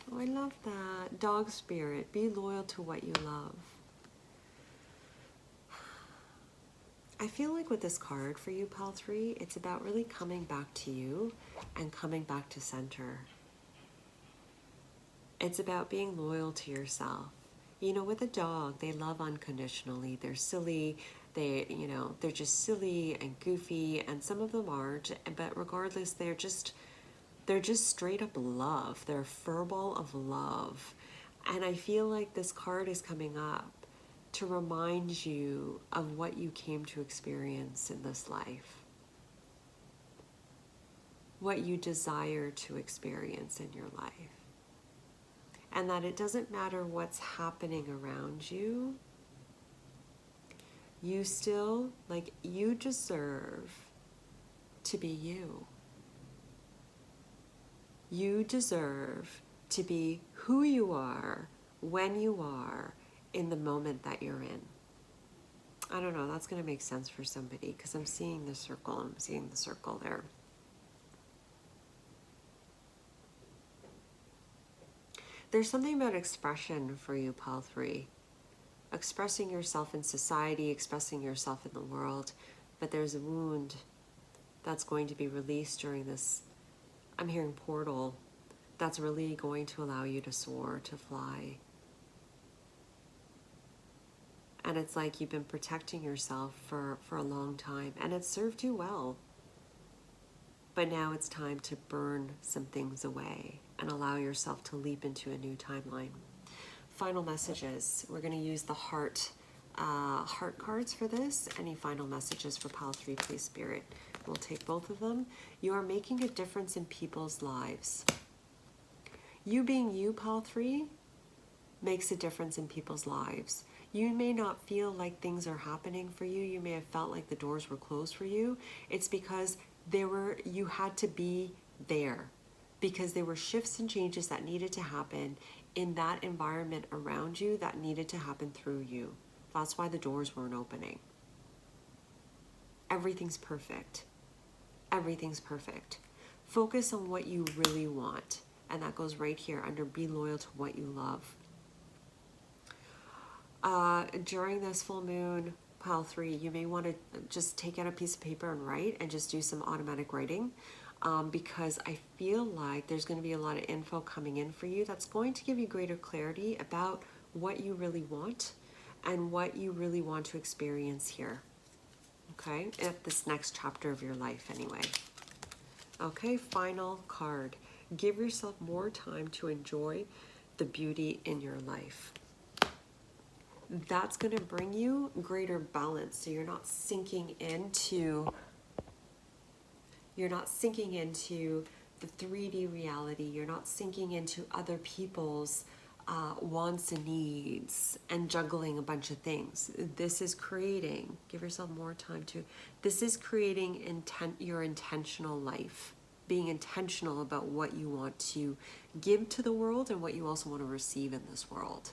Oh, I love that. Dog Spirit, be loyal to what you love. I feel like with this card for you, Pile 3, it's about really coming back to you and coming back to center. It's about being loyal to yourself. You know, with a dog, they love unconditionally. They're silly. They're just silly and goofy, and some of them aren't, but regardless, they're just straight up love. They're a furball of love. And I feel like this card is coming up to remind you of what you came to experience in this life, what you desire to experience in your life, and that it doesn't matter what's happening around you. You still, you deserve to be you. You deserve to be who you are, when you are, in the moment that you're in. I don't know, that's going to make sense for somebody, because I'm seeing the circle. I'm seeing the circle there. There's something about expression for you, Pile 3. Expressing yourself in society, expressing yourself in the world, but there's a wound that's going to be released during this, I'm hearing portal, that's really going to allow you to soar, to fly. And it's like you've been protecting yourself for a long time, and it's served you well. But now it's time to burn some things away and allow yourself to leap into a new timeline. Final messages. We're going to use the heart cards for this. Any final messages for Pile 3, please, Spirit? We'll take both of them. You are making a difference in people's lives. You being you, Pile 3, makes a difference in people's lives. You may not feel like things are happening for you. You may have felt like the doors were closed for you. It's because you had to be there, because there were shifts and changes that needed to happen in that environment around you that needed to happen through you. That's why the doors weren't opening. Everything's perfect. Everything's perfect. Focus on what you really want. And that goes right here under be loyal to what you love. During this full moon, Pile 3, you may want to just take out a piece of paper and write, and just do some automatic writing. Because I feel like there's going to be a lot of info coming in for you that's going to give you greater clarity about what you really want and what you really want to experience here. Okay, at this next chapter of your life anyway. Okay, final card. Give yourself more time to enjoy the beauty in your life. That's going to bring you greater balance, so you're not sinking into the 3D reality. You're not sinking into other people's wants and needs and juggling a bunch of things. This is creating, give yourself more time to, this is creating your intentional life, being intentional about what you want to give to the world and what you also want to receive in this world.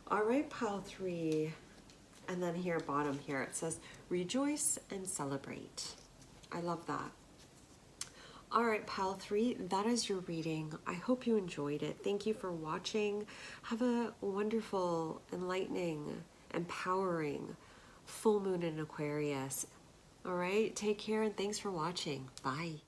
All right, Pile 3, And then here, bottom here, it says, rejoice and celebrate. I love that. All right, pile 3, that is your reading. I hope you enjoyed it. Thank you for watching. Have a wonderful, enlightening, empowering full moon in Aquarius. All right, take care and thanks for watching. Bye.